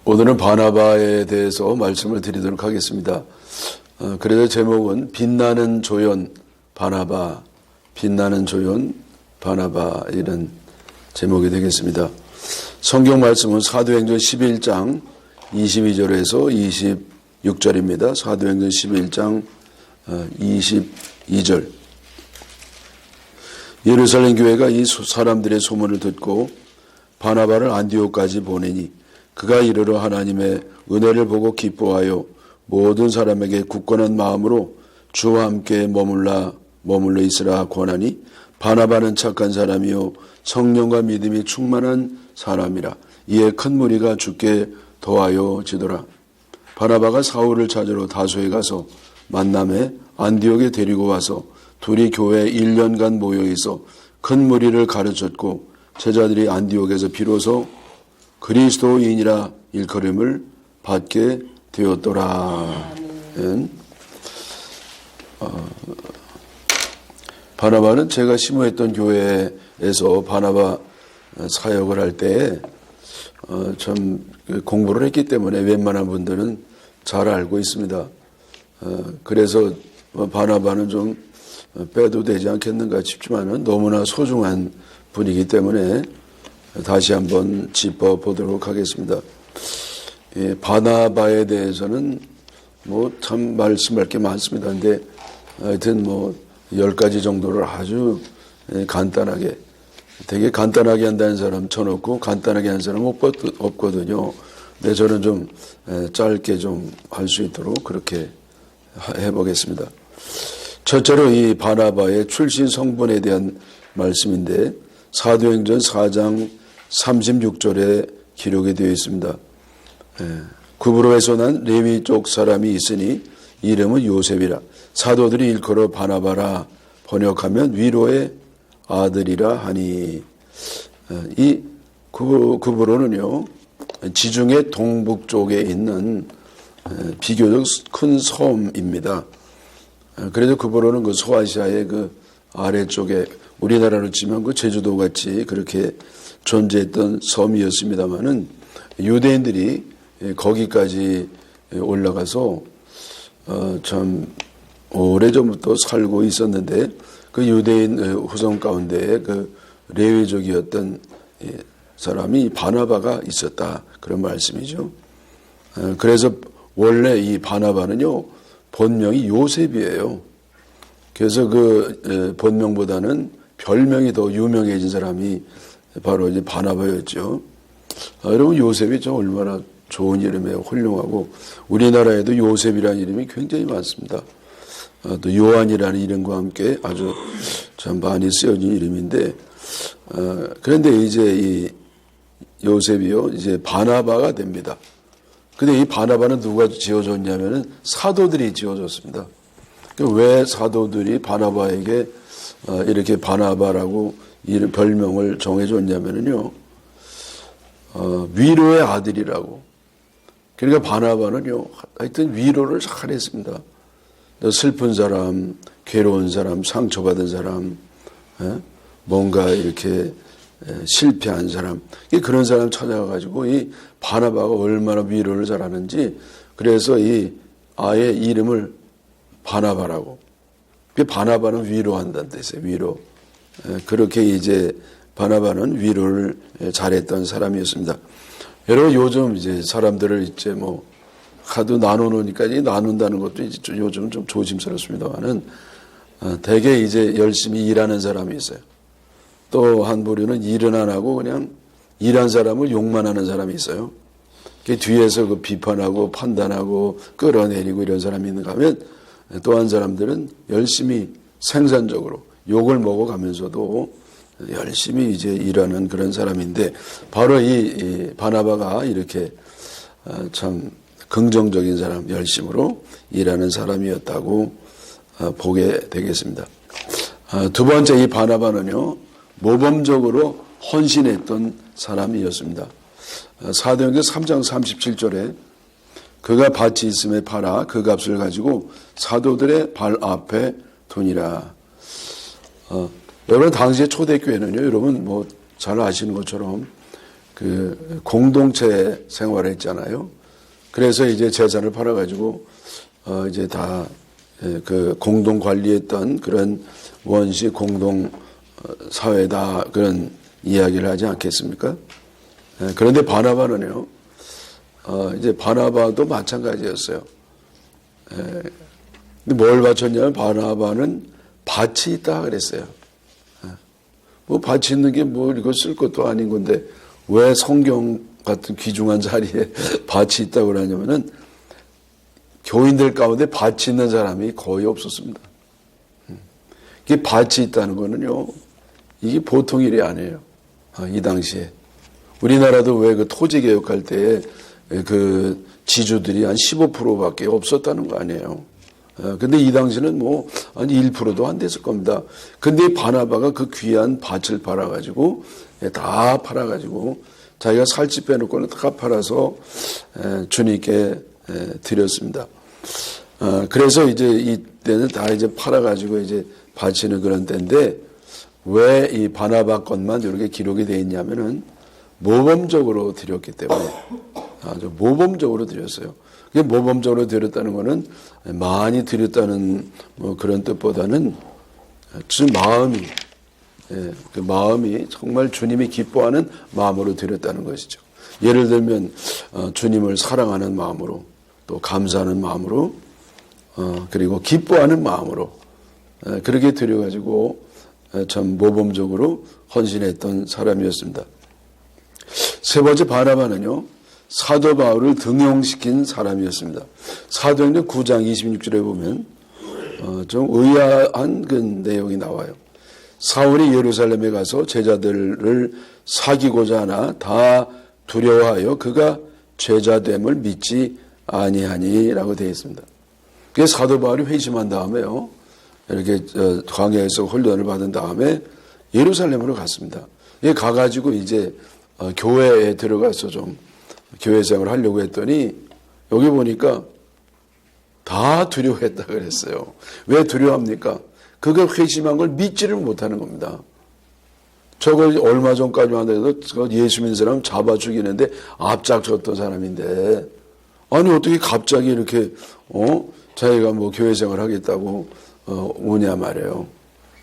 오늘은 바나바에 대해서 말씀을 드리도록 하겠습니다. 그래서 제목은 빛나는 조연 바나바, 빛나는 조연 바나바 이런 제목이 되겠습니다. 성경 말씀은 사도행전 11장 22절에서 26절입니다. 사도행전 11장 22절. 예루살렘 교회가 이 사람들의 소문을 듣고 바나바를 안디옥까지 보내니 그가 이르러 하나님의 은혜를 보고 기뻐하여 모든 사람에게 굳건한 마음으로 주와 함께 머물러 있으라 권하니 바나바는 착한 사람이요 성령과 믿음이 충만한 사람이라. 이에 큰 무리가 주께 더하여 지더라. 바나바가 사울을 찾으러 다소에 가서 만남에 안디옥에 데리고 와서 둘이 교회에 1년간 모여 있어 큰 무리를 가르쳤고 제자들이 안디옥에서 비로소 그리스도인이라 일컬음을 받게 되었더라. 바나바는 제가 심호했던 교회에서 바나바 사역을 할 때에 참 공부를 했기 때문에 웬만한 분들은 잘 알고 있습니다. 그래서 바나바는 좀 빼도 되지 않겠는가 싶지만은 너무나 소중한 분이기 때문에 다시 한번 짚어보도록 하겠습니다. 바나바에 대해서는 참 말씀할 게 많습니다. 근데 하여튼 10가지 정도를 아주 간단하게, 되게 간단하게 한다는 사람 쳐놓고 간단하게 하는 사람 없거든요. 근데 저는 좀 짧게 좀 할 수 있도록 그렇게 해보겠습니다. 첫째로 이 바나바의 출신 성분에 대한 말씀인데 사도행전 4장 36절에 기록이 되어 있습니다. 구브로에서 난 레위 쪽 사람이 있으니 이름은 요셉이라. 사도들이 일컬어 바나바라 번역하면 위로의 아들이라 하니. 이 구브로는요 지중해 동북 쪽에 있는 비교적 큰 섬입니다. 그래서 구브로는 그 소아시아의 그 아래쪽에 우리나라로 치면 그 제주도 같이 그렇게 존재했던 섬이었습니다만은 유대인들이 거기까지 올라가서 참 오래전부터 살고 있었는데 그 유대인 후손 가운데 그 레위족이었던 사람이 바나바가 있었다, 그런 말씀이죠. 그래서 원래 이 바나바는요 본명이 요셉이에요. 그래서 그 본명보다는 별명이 더 유명해진 사람이 바로 이제 바나바였죠. 여러분 요셉이 좀 얼마나 좋은 이름이에요. 훌륭하고 우리나라에도 요셉이라는 이름이 굉장히 많습니다. 또 요한이라는 이름과 함께 아주 참 많이 쓰여진 이름인데 그런데 이제 이 요셉이요 이제 바나바가 됩니다. 근데 이 바나바는 누가 지어줬냐면은 사도들이 지어줬습니다. 왜 사도들이 바나바에게 이렇게 바나바라고 이름 별명을 정해줬냐면은요 위로의 아들이라고. 그러니까 바나바는요 하여튼 위로를 잘했습니다. 슬픈 사람, 괴로운 사람, 상처받은 사람, 뭔가 이렇게 실패한 사람, 그런 사람 찾아가가지고 이 바나바가 얼마나 위로를 잘하는지 그래서 이 아예 이름을 바나바라고. 바나바는 위로한다는 뜻이에요. 위로. 그렇게 이제 바나바는 위로를 잘했던 사람이었습니다. 여러분 요즘 이제 사람들을 이제 하도 나누니까 나눈다는 것도 이제 요즘 좀 조심스럽습니다만은 대개 이제 열심히 일하는 사람이 있어요. 또 한 부류는 일은 안 하고 그냥 일한 사람을 욕만 하는 사람이 있어요. 뒤에서 그 비판하고 판단하고 끌어내리고 이런 사람이 있는가 하면 또 한 사람들은 열심히 생산적으로 욕을 먹어가면서도 열심히 이제 일하는 그런 사람인데 바로 이 바나바가 이렇게 참 긍정적인 사람, 열심으로 일하는 사람이었다고 보게 되겠습니다. 두 번째 이 바나바는요 모범적으로 헌신했던 사람이었습니다. 사도행전 3장 37절에 그가 밭이 있음에 팔아 그 값을 가지고 사도들의 발 앞에 두니라. 여러분 당시의 초대교회는요 여러분 잘 아시는 것처럼 그 공동체 생활을 했잖아요. 그래서 이제 재산을 팔아가지고 이제 다 그 공동 관리했던 그런 원시 공동 사회다 그런 이야기를 하지 않겠습니까? 그런데 바나바는요, 이제 바나바도 마찬가지였어요. 근데 뭘 바쳤냐면 바나바는 밭이 있다 그랬어요. 뭐 밭이 있는 게 뭐 이거 쓸 것도 아닌 건데 왜 성경 같은 귀중한 자리에 밭이 있다고 그러냐면은 교인들 가운데 밭이 있는 사람이 거의 없었습니다. 이게 밭이 있다는 거는요, 이게 보통 일이 아니에요. 이 당시에. 우리나라도 왜 그 토지 개혁할 때 그 지주들이 한 15%밖에 없었다는 거 아니에요. 근데 이 당시는 뭐 한 1%도 안 됐을 겁니다. 근데 바나바가 그 귀한 밭을 팔아가지고 다 팔아가지고 자기가 살집 빼놓고는 다 팔아서 주님께 드렸습니다. 그래서 이제 이때는 다 이제 팔아가지고 이제 바치는 그런 때인데 왜 이 바나바 것만 이렇게 기록이 되어 있냐면은 모범적으로 드렸기 때문에 아주 모범적으로 드렸어요. 모범적으로 드렸다는 거는 많이 드렸다는 뭐 그런 뜻보다는 마음이 그 마음이 정말 주님이 기뻐하는 마음으로 드렸다는 것이죠. 예를 들면 주님을 사랑하는 마음으로 또 감사하는 마음으로 그리고 기뻐하는 마음으로 그렇게 드려가지고 참 모범적으로 헌신했던 사람이었습니다. 세 번째 바나바는요, 사도 바울을 등용시킨 사람이었습니다. 사도행전 9장 26절에 보면 좀 의아한 그 내용이 나와요. 사울이 예루살렘에 가서 제자들을 사귀고자 하나 다 두려워하여 그가 제자됨을 믿지 아니하니라고 되어 있습니다. 그래서 사도 바울이 회심한 다음에요, 이렇게 광야에서 훈련을 받은 다음에 예루살렘으로 갔습니다. 가가지고 이제 교회에 들어가서 좀 교회 생활을 하려고 했더니 여기 보니까 다 두려워했다 그랬어요. 왜 두려워합니까? 그가 회심한 걸 믿지를 못하는 겁니다. 저거 얼마 전까지만 해도 예수 믿는 사람 잡아 죽이는데 앞장섰던 사람인데 아니 어떻게 갑자기 이렇게 자기가 뭐 교회 생활을 하겠다고 오냐 말이에요.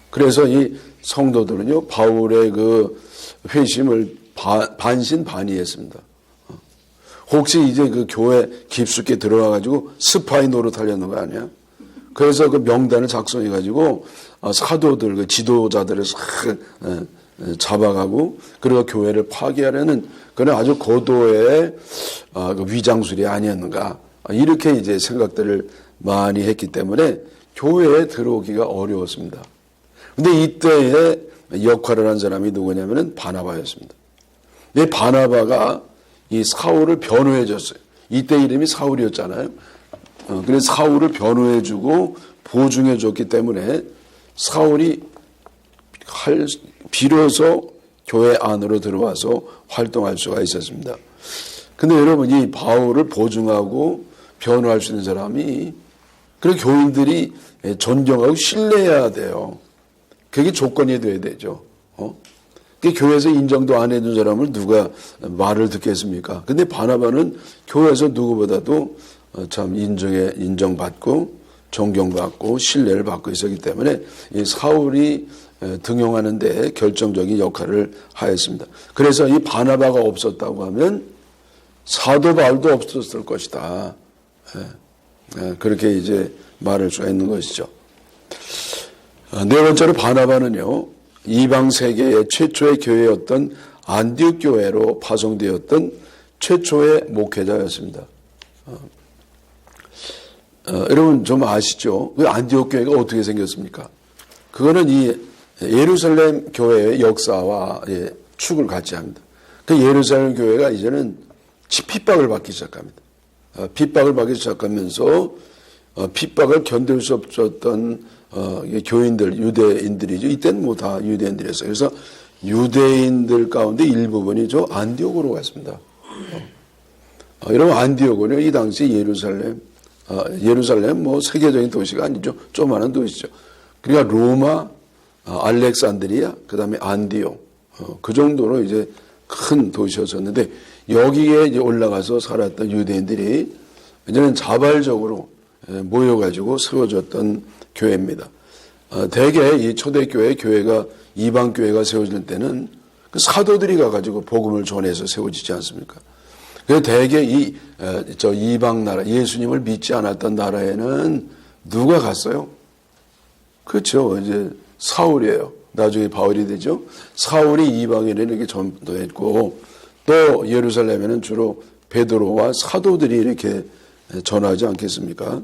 그래서 이 성도들은요, 바울의 그 회심을 반신반의했습니다. 혹시 이제 그 교회 깊숙이 들어가가지고 스파이 노릇하려는 거 아니야? 그래서 그 명단을 작성해가지고 사도들, 그 지도자들을 잡아가고 그리고 교회를 파괴하려는 그런 아주 고도의 그 위장술이 아니었는가, 이렇게 이제 생각들을 많이 했기 때문에 교회에 들어오기가 어려웠습니다. 근데 이때에 역할을 한 사람이 누구냐면은 바나바였습니다. 이 바나바가 이 사울을 변호해 줬어요. 이때 이름이 사울이었잖아요. 그래서 사울을 변호해 주고 보증해 줬기 때문에 사울이 비로소 교회 안으로 들어와서 활동할 수가 있었습니다. 근데 여러분, 이 바울을 보증하고 변호할 수 있는 사람이 그리고 교인들이 존경하고 신뢰해야 돼요. 그게 조건이 돼야 되죠. 교회에서 인정도 안 해준 사람을 누가 말을 듣겠습니까? 근데 바나바는 교회에서 누구보다도 참 인정받고 존경받고 신뢰를 받고 있었기 때문에 이 사울이 등용하는 데 결정적인 역할을 하였습니다. 그래서 이 바나바가 없었다고 하면 사도 바울도 없었을 것이다. 그렇게 이제 말할 수가 있는 것이죠. 네 번째로 바나바는요, 이방 세계의 최초의 교회였던 안디옥 교회로 파송되었던 최초의 목회자였습니다. 여러분 좀 아시죠? 그 안디옥 교회가 어떻게 생겼습니까? 그거는 이 예루살렘 교회의 역사와 축을 같이 합니다. 그 예루살렘 교회가 이제는 핍박을 받기 시작합니다. 핍박을 받기 시작하면서 핍박을 견딜 수 없었던 교인들, 유대인들이죠. 이때는 뭐 다 유대인들이었어요. 그래서 유대인들 가운데 일부분이 저 안디옥으로 갔습니다. 여러분, 안디옥은요, 이 당시 예루살렘 뭐 세계적인 도시가 아니죠. 조그마한 도시죠. 그러니까 로마, 알렉산드리아, 그 다음에 안디옥, 그 정도로 이제 큰 도시였었는데 여기에 이제 올라가서 살았던 유대인들이 이제는 자발적으로 모여가지고 세워졌던 교회입니다. 대개 이 초대교회 교회가 이방 교회가 세워질 때는 그 사도들이 가가지고 복음을 전해서 세워지지 않습니까? 그래서 대개 이방 나라 예수님을 믿지 않았던 나라에는 누가 갔어요? 그렇죠. 이제 사울이에요. 나중에 바울이 되죠. 사울이 이방인을 이렇게 전도했고 또 예루살렘에는 주로 베드로와 사도들이 이렇게 전하지 않겠습니까?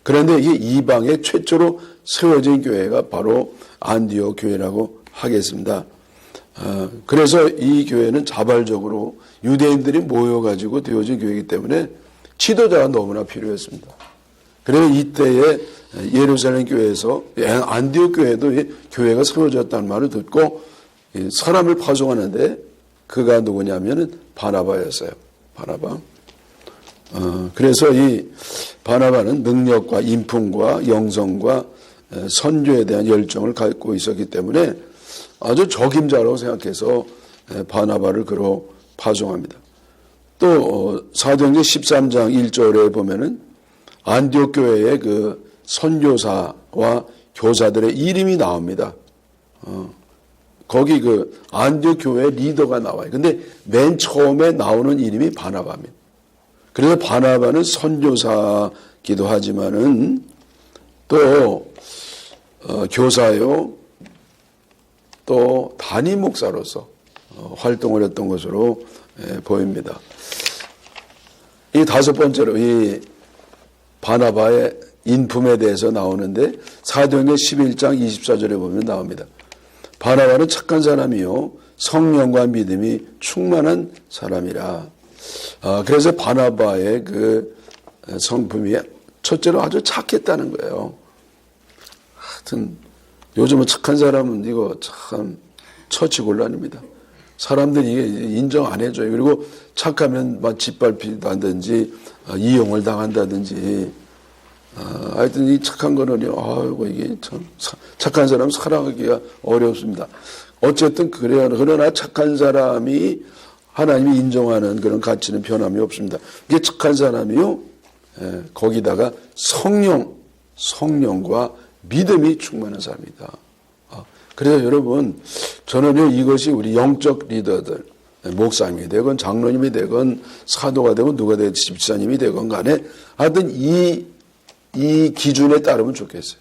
그런데 이게 이방에 최초로 세워진 교회가 바로 안디옥 교회라고 하겠습니다. 그래서 이 교회는 자발적으로 유대인들이 모여가지고 되어진 교회이기 때문에 지도자가 너무나 필요했습니다. 그래서 이때에 예루살렘 교회에서 안디옥 교회도 교회가 세워졌다는 말을 듣고 사람을 파송하는데 그가 누구냐면은 바나바였어요. 바나바. 그래서 이 바나바는 능력과 인품과 영성과 선교에 대한 열정을 갖고 있었기 때문에 아주 적임자라고 생각해서 바나바를 그로 파송합니다. 또 사도행전 13장 1절에 보면은 안디옥 교회의 그 선교사와 교사들의 이름이 나옵니다. 거기 그 안디옥 교회 리더가 나와요. 근데 맨 처음에 나오는 이름이 바나바입니다. 그래서 바나바는 선교사기도 하지만은 또 교사요, 또 담임 목사로서 활동을 했던 것으로 보입니다. 이 다섯 번째로 이 바나바의 인품에 대해서 나오는데 사도행전 11장 24절에 보면 나옵니다. 바나바는 착한 사람이요 성령과 믿음이 충만한 사람이라. 그래서 바나바의 그 성품이 첫째로 아주 착했다는 거예요. 하여튼 요즘은 착한 사람은 이거 참 처치곤란입니다. 사람들이 이게 인정 안 해줘요. 그리고 착하면 막 짓밟히도 한다든지 이용을 당한다든지. 하여튼 이 착한 거는요. 아이고 이게 참 착한 사람 살아가기가 어렵습니다. 어쨌든 그래요. 그러나 착한 사람이 하나님이 인정하는 그런 가치는 변함이 없습니다. 이게 착한 사람이요. 거기다가 성령과 믿음이 충만한 사람이다. 그래서 여러분 저는요 이것이 우리 영적 리더들 목사님이 되건 장로님이 되건 사도가 되건 누가 되건 집사님이 되건 간에 하여튼 이 기준에 따르면 좋겠어요.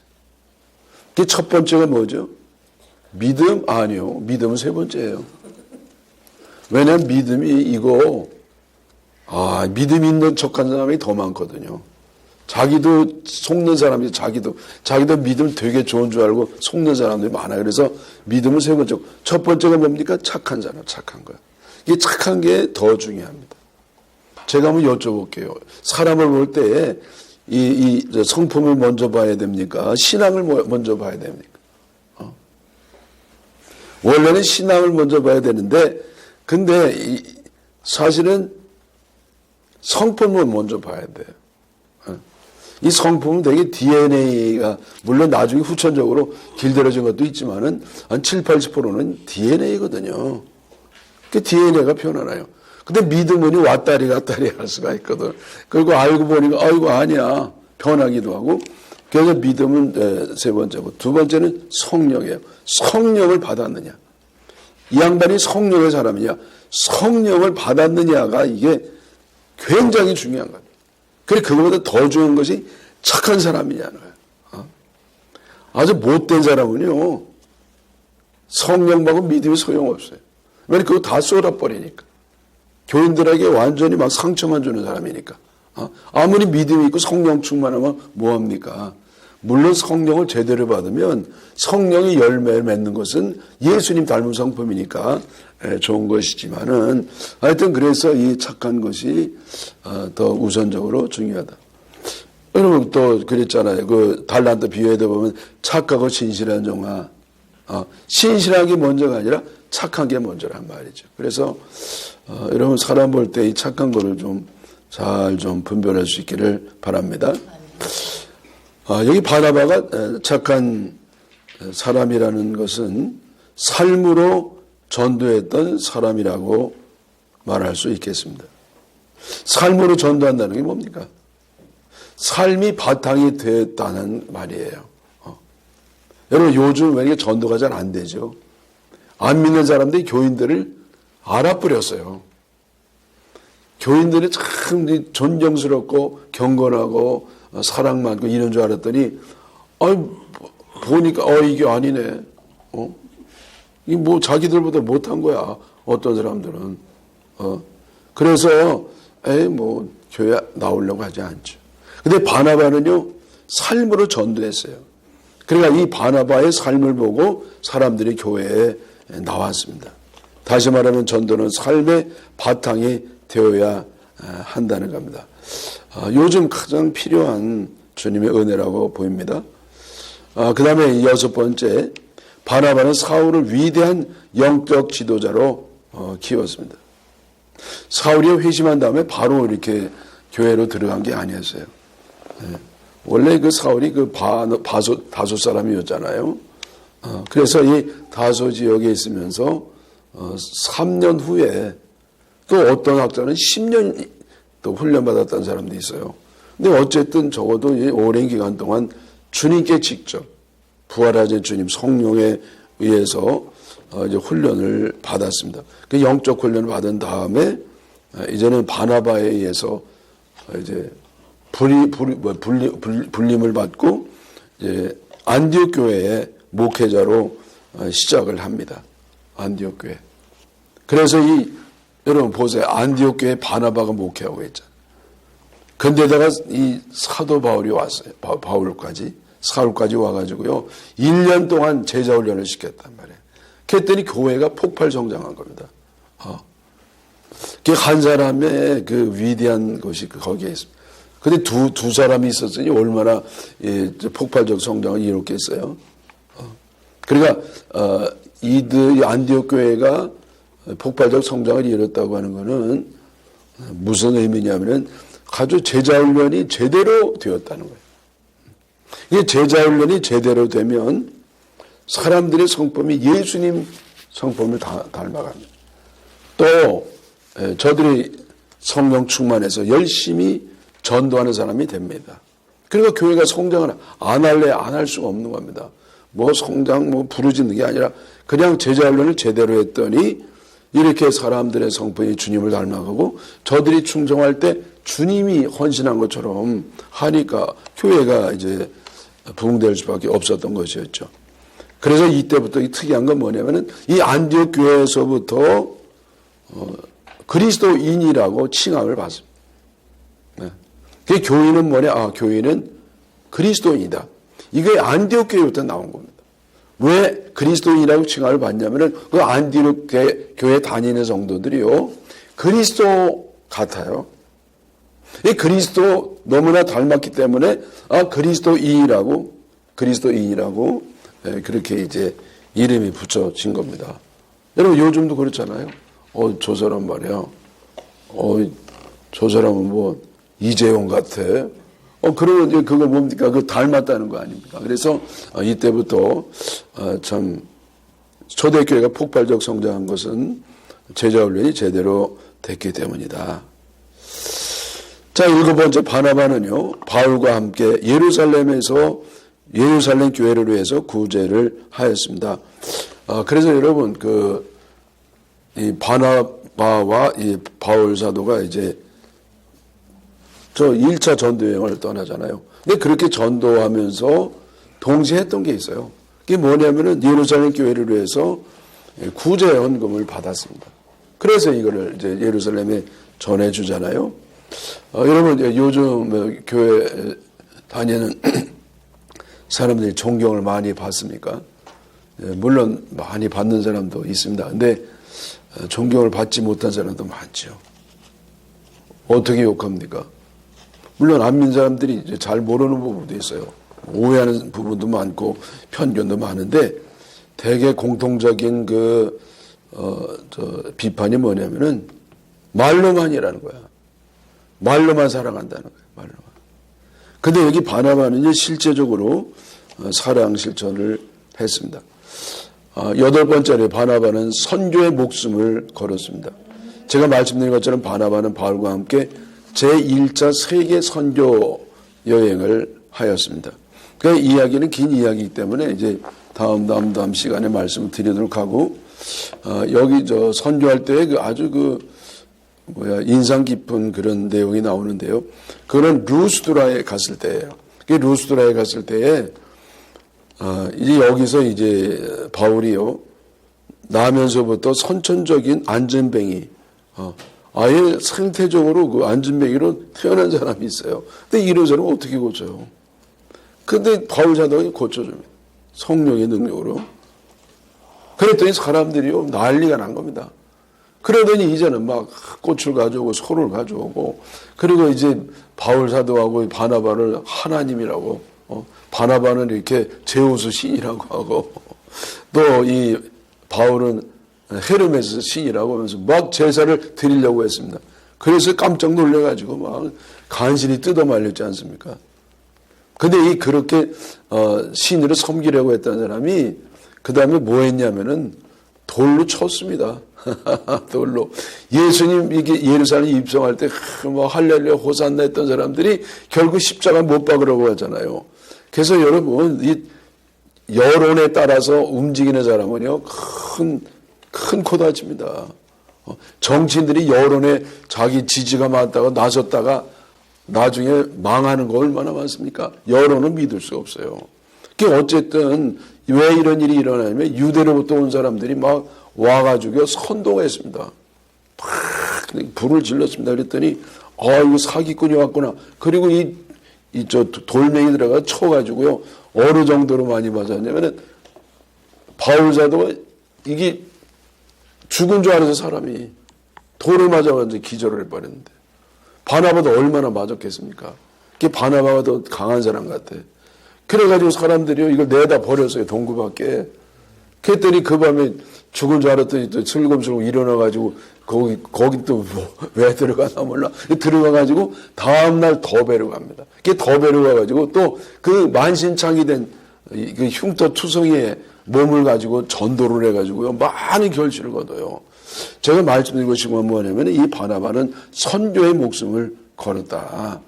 그 첫 번째가 뭐죠? 믿음? 아니요. 믿음은 세 번째예요. 왜냐하면 믿음이 믿음 있는 척한 사람이 더 많거든요. 자기도 속는 사람이 자기도 믿음 되게 좋은 줄 알고 속는 사람들이 많아요. 그래서 믿음은 세 번째. 첫 번째가 뭡니까? 착한 사람, 착한 거예요. 이게 착한 게 더 중요합니다. 제가 한번 여쭤볼게요. 사람을 볼 때 이 성품을 먼저 봐야 됩니까? 신앙을 먼저 봐야 됩니까? 원래는 신앙을 먼저 봐야 되는데, 근데 사실은 성품을 먼저 봐야 돼요. 이 성품은 되게 DNA가, 물론 나중에 후천적으로 길들여진 것도 있지만은, 한 7, 80%는 DNA거든요. 그 DNA가 변하나요? 근데 믿음은 왔다리 갔다리 할 수가 있거든. 그리고 알고 보니까, 아이고, 아니야. 변하기도 하고. 그래서 믿음은 세 번째고, 두 번째는 성령이에요. 성령을 받았느냐. 이 양반이 성령의 사람이냐. 성령을 받았느냐가 이게 굉장히 중요한 거예요. 그래, 그거보다 더 중요한 것이 착한 사람이냐는 거예요. 아주 못된 사람은요, 성령하고 믿음이 소용없어요. 왜냐면 그거 다 쏟아버리니까. 교인들에게 완전히 막 상처만 주는 사람이니까. 아무리 믿음이 있고 성령 충만하면 뭐합니까? 물론 성령을 제대로 받으면 성령이 열매를 맺는 것은 예수님 닮은 성품이니까 좋은 것이지만은 하여튼 그래서 이 착한 것이 더 우선적으로 중요하다. 여러분 또 그랬잖아요. 그 달란트 비유에도 보면 착하고 신실한 종아. 신실하게 먼저가 아니라 착한 게 먼저란 말이죠. 그래서 여러분 사람 볼 때 이 착한 거를 좀 잘 좀 분별할 수 있기를 바랍니다. 여기 바나바가 착한 사람이라는 것은 삶으로 전도했던 사람이라고 말할 수 있겠습니다. 삶으로 전도한다는 게 뭡니까? 삶이 바탕이 됐다는 말이에요. 여러분 요즘 왜 이렇게 전도가 잘 안 되죠? 안 믿는 사람들이 교인들을 알아버렸어요. 교인들이 참 존경스럽고 경건하고 사랑 많고 이런 줄 알았더니 보니까 이게 아니네. 이게 뭐 자기들보다 못한 거야. 어떤 사람들은. 그래서 뭐 교회 나오려고 하지 않죠. 근데 바나바는요 삶으로 전도했어요. 그러니까 이 바나바의 삶을 보고 사람들이 교회에 나왔습니다. 다시 말하면 전도는 삶의 바탕이 되어야 한다는 겁니다. 요즘 가장 필요한 주님의 은혜라고 보입니다. 그 다음에 6번째, 바나바는 사울을 위대한 영적 지도자로 키웠습니다. 사울이 회심한 다음에 바로 이렇게 교회로 들어간 게 아니었어요. 원래 그 사울이 그 다소 사람이었잖아요. 그래서 이 다소 지역에 있으면서 3년 후에 또 어떤 학자는 10년 또 훈련받았다는 사람도 있어요. 근데 어쨌든 적어도 오랜 기간 동안 주님께 직접 부활하신 주님 성령에 의해서 이제 훈련을 받았습니다. 그 영적 훈련을 받은 다음에 이제는 바나바에 의해서 이제 불림을 받고 이제 안디옥 교회의 목회자로 시작을 합니다. 안디옥 교회. 그래서 여러분 보세요. 안디옥 교회 바나바가 목회하고 있잖아요. 근데다가 이 사도 바울이 왔어요. 사울까지 와가지고요. 1년 동안 제자 훈련을 시켰단 말이에요. 그랬더니 교회가 폭발 성장한 겁니다. 한 사람의 그 위대한 것이 거기에 있습니다. 근데 두 사람이 있었으니 얼마나 폭발적 성장을 이뤘겠어요. 그러니까 이 안디옥 교회가 폭발적 성장을 이뤘다고 하는 것은 무슨 의미냐면은 아주 제자 훈련이 제대로 되었다는 거예요. 이게 제자 훈련이 제대로 되면 사람들의 성품이 예수님 성품을 닮아갑니다. 또 저들이 성령 충만해서 열심히 전도하는 사람이 됩니다. 그러니까 교회가 성장을 안 할 수가 없는 겁니다. 뭐 성장 부르짖는 게 아니라 그냥 제자 훈련을 제대로 했더니 이렇게 사람들의 성품이 주님을 닮아가고 저들이 충성할 때 주님이 헌신한 것처럼 하니까 교회가 이제 부흥될 수밖에 없었던 것이었죠. 그래서 이때부터 특이한 건 뭐냐면은 이 안디옥 교회에서부터 그리스도인이라고 칭함을 받습니다. 네. 그 교인은 뭐냐? 교인은 그리스도인이다. 이게 안디옥 교회부터 나온 겁니다. 왜 그리스도인이라고 칭함을 받냐면은 그 안디옥 교회 다니는 성도들이요 그리스도 같아요. 이 그리스도 너무나 닮았기 때문에 그리스도인이라고 그렇게 이제 이름이 붙여진 겁니다. 여러분 요즘도 그렇잖아요. 저 사람 말이야. 저 사람은 뭐 이재용 같아. 그러면 이제 그거 뭡니까? 그 닮았다는 거 아닙니까? 그래서 이때부터 참 초대교회가 폭발적 성장한 것은 제자훈련이 제대로 됐기 때문이다. 자, 7번째 바나바는요, 바울과 함께 예루살렘 교회를 위해서 구제를 하였습니다. 그래서 여러분, 이 바나바와 이 바울 사도가 이제 1차 전도 여행을 떠나잖아요. 근데 그렇게 전도하면서 동시에 했던 게 있어요. 그게 뭐냐면은 예루살렘 교회를 위해서 구제 헌금을 받았습니다. 그래서 이거를 이제 예루살렘에 전해주잖아요. 여러분, 요즘 교회 다니는 사람들이 존경을 많이 받습니까? 물론 많이 받는 사람도 있습니다. 근데 존경을 받지 못한 사람도 많죠. 어떻게 욕합니까? 물론 안 믿는 사람들이 이제 잘 모르는 부분도 있어요. 오해하는 부분도 많고 편견도 많은데 대개 공통적인 비판이 뭐냐면은 말로만이라는 거야. 말로만 사랑한다는 거예요. 말로만. 근데 여기 바나바는 이제 실제적으로 사랑 실천을 했습니다. 8번째로 바나바는 선교의 목숨을 걸었습니다. 제가 말씀드린 것처럼 바나바는 바울과 함께 제1차 세계 선교 여행을 하였습니다. 그 이야기는 긴 이야기이기 때문에 이제 다음 시간에 말씀을 드리도록 하고, 여기 선교할 때 아주 인상 깊은 그런 내용이 나오는데요. 그거는 루스드라에 갔을 때예요. 그 루스드라에 갔을 때에, 이제 여기서 이제 바울이요, 나면서부터 선천적인 안전뱅이, 아예 상태적으로 그 안전뱅이로 태어난 사람이 있어요. 근데 이런 사람은 어떻게 고쳐요? 근데 바울 사도가 고쳐줍니다. 성령의 능력으로. 그랬더니 사람들이요, 난리가 난 겁니다. 그러더니 이제는 막 꽃을 가져오고 소를 가져오고, 그리고 이제 바울 사도하고 바나바를 하나님이라고, 바나바는 이렇게 제우스 신이라고 하고, 또 이 바울은 헤르메스 신이라고 하면서 막 제사를 드리려고 했습니다. 그래서 깜짝 놀래가지고 막 간신히 뜯어 말렸지 않습니까? 근데 그렇게 신으로 섬기려고 했던 사람이 그 다음에 뭐 했냐면은 돌로 쳤습니다. 돌로. 예수님 이게 예루살렘 입성할 때 뭐 할렐루야 호산나 했던 사람들이 결국 십자가 못 박으라고 하잖아요. 그래서 여러분 이 여론에 따라서 움직이는 사람은요 큰 코 다칩니다. 정치인들이 여론에 자기 지지가 많다고 나섰다가 나중에 망하는 거 얼마나 많습니까? 여론은 믿을 수 없어요. 어쨌든 왜 이런 일이 일어나냐면 유대로부터 온 사람들이 막 와가지고 선동했습니다. 막 불을 질렀습니다. 그랬더니 이거 사기꾼이 왔구나. 그리고 돌멩이 쳐가지고요 어느 정도로 많이 맞았냐면은 바울 사도가 이게 죽은 줄 알아서 사람이 돌을 맞아가지고 기절을 해버렸는데 바나바도 얼마나 맞았겠습니까? 그게 바나바가 더 강한 사람 같아. 그래가지고 사람들이요 이걸 내다 버렸어요 동구 밖에. 그랬더니 그 밤에 죽은 줄 알았더니 또 슬금슬금 일어나가지고 거기 또 왜 들어가나 몰라. 들어가가지고 다음날 더베로 갑니다. 그게 더베로 가가지고 또 그 만신창이 된 그 흉터 투성이에 몸을 가지고 전도를 해가지고요 많은 결실을 거둬요. 제가 말씀드리고 싶은 건 뭐냐면 이 바나바는 선교의 목숨을 걸었다.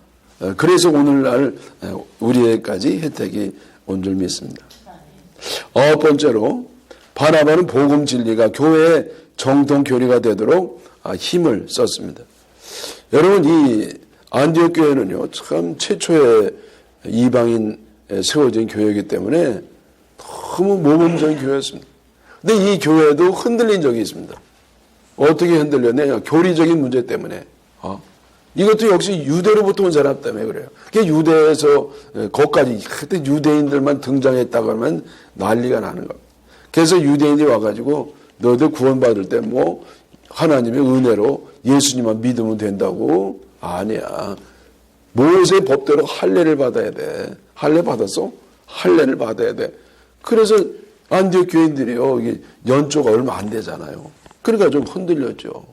그래서 오늘날 우리에게까지 혜택이 온 줄 믿습니다. 번째로 바나바는 복음 진리가 교회의 정통 교리가 되도록 힘을 썼습니다. 여러분 이 안디옥 교회는요 참 최초의 이방인 세워진 교회이기 때문에 너무 모범적인 교회였습니다. 근데 이 교회도 흔들린 적이 있습니다. 어떻게 흔들렸냐? 교리적인 문제 때문에. 이것도 역시 유대로부터 온 사람 때문에 그래요. 그게 유대에서 거기까지 그때 유대인들만 등장했다고 하면 난리가 나는 겁니다. 그래서 유대인이 와가지고 너희들 구원받을 때 뭐 하나님의 은혜로 예수님만 믿으면 된다고? 아니야. 모세의 법대로 할례를 받아야 돼. 할례 받았어? 할례를 받아야 돼. 그래서 안디옥 교인들이요 이게 연초가 얼마 안 되잖아요. 그러니까 좀 흔들렸죠.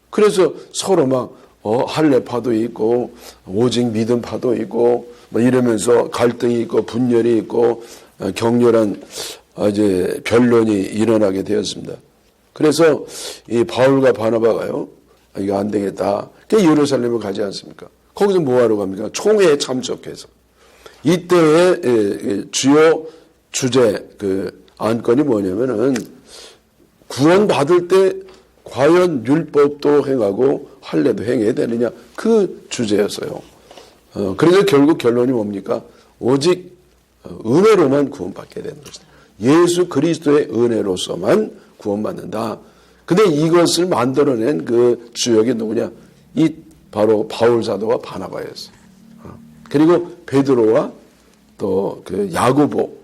그래서 서로 막 할례파도 있고 오직 믿음파도 있고 뭐 이러면서 갈등이 있고 분열이 있고 격렬한 이제 변론이 일어나게 되었습니다. 그래서 이 바울과 바나바가요 이거 안 되겠다. 예루살렘을 가지 않습니까? 거기서 뭐하러 갑니까? 총회에 참석해서 이때의 주요 주제 그 안건이 뭐냐면은 구원받을 때 과연 율법도 행하고 할례도 행해야 되느냐 그 주제였어요. 그래서 결국 결론이 뭡니까? 오직 은혜로만 구원받게 되는 것이다. 예수 그리스도의 은혜로서만 구원받는다. 근데 이것을 만들어낸 그 주역이 누구냐? 이 바로 바울 사도와 바나바였어요. 그리고 베드로와 또 그 야고보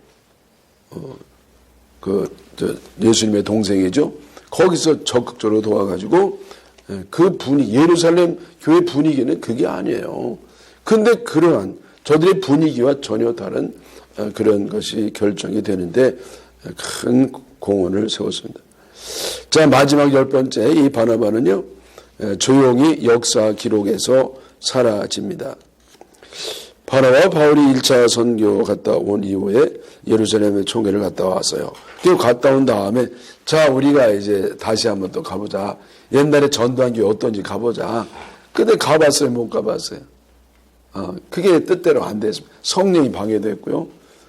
예수님의 동생이죠. 거기서 적극적으로 도와가지고 그 분위기, 예루살렘 교회 분위기는 그게 아니에요. 근데 그러한 저들의 분위기와 전혀 다른 그런 것이 결정이 되는데 큰 공헌을 세웠습니다. 자, 마지막 10번째 이 바나바는요 조용히 역사 기록에서 사라집니다. 바나바와 바울이 1차 선교 갔다 온 이후에 예루살렘에 총회를 갔다 왔어요. 그리고 갔다 온 다음에 자 우리가 이제 다시 한번 또 가보자. 옛날에 전도한 게 어떤지 가보자. 근데 가봤어요? 못 가봤어요? 그게 뜻대로 안 됐습니다. 성령이 방해됐고요.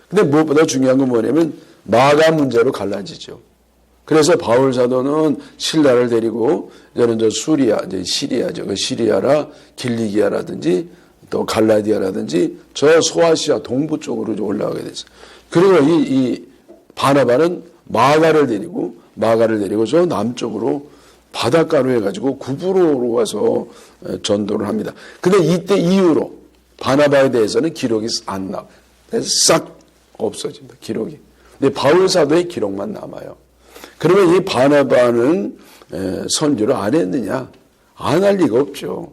근데 무엇보다 중요한 건 뭐냐면 마가 문제로 갈라지죠. 그래서 바울 사도는 신라를 데리고 저는 저 수리아, 이제 시리아죠. 그 시리아라 길리기아라든지 또 갈라디아라든지 저 소아시아 동부 쪽으로 올라가게 됐어요. 그리고 이 바나바는 마가를 데리고 저 남쪽으로 바닷가로 해가지고 구브로로 와서 전도를 합니다. 근데 이때 이후로 바나바에 대해서는 기록이 안 나와요. 싹 없어진다. 기록이. 근데 바울 사도의 기록만 남아요. 그러면 이 바나바는 선교를 안 했느냐? 안 할 리가 없죠.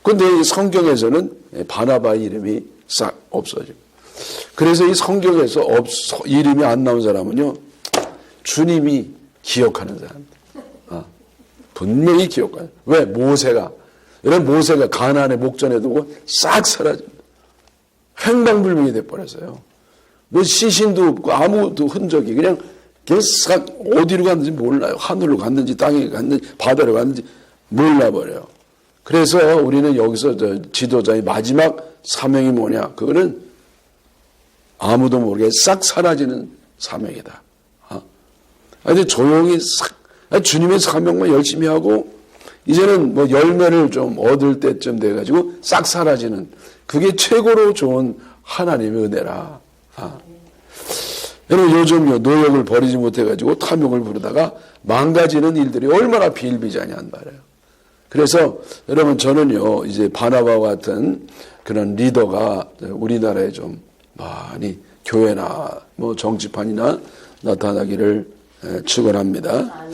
그런데 이 성경에서는 바나바 이름이 싹 없어집니다. 그래서 이 성경에서 이름이 안 나온 사람은요, 주님이 기억하는 사람입니다. 분명히 기억하는. 왜? 모세가 가나안의 목전에 두고 싹 사라집니다. 행방불명이 돼버렸어요. 뭐 시신도 없고 아무도 흔적이 그냥 싹 어디로 갔는지 몰라요. 하늘로 갔는지 땅에 갔는지 바다로 갔는지 몰라버려요. 그래서 우리는 여기서 지도자의 마지막 사명이 뭐냐? 그거는 아무도 모르게 싹 사라지는 사명이다. 근데 조용히 싹 주님의 사명만 열심히 하고 이제는 뭐 열매를 좀 얻을 때쯤 돼가지고 싹 사라지는 그게 최고로 좋은 하나님의 은혜라. 여러분 요즘 노역을 버리지 못해가지고 탐욕을 부르다가 망가지는 일들이 얼마나 비일비재하냔 말이에요. 그래서 여러분 저는요 이제 바나바와 같은 그런 리더가 우리나라에 좀 많이 교회나 뭐 정치판이나 나타나기를 축원합니다.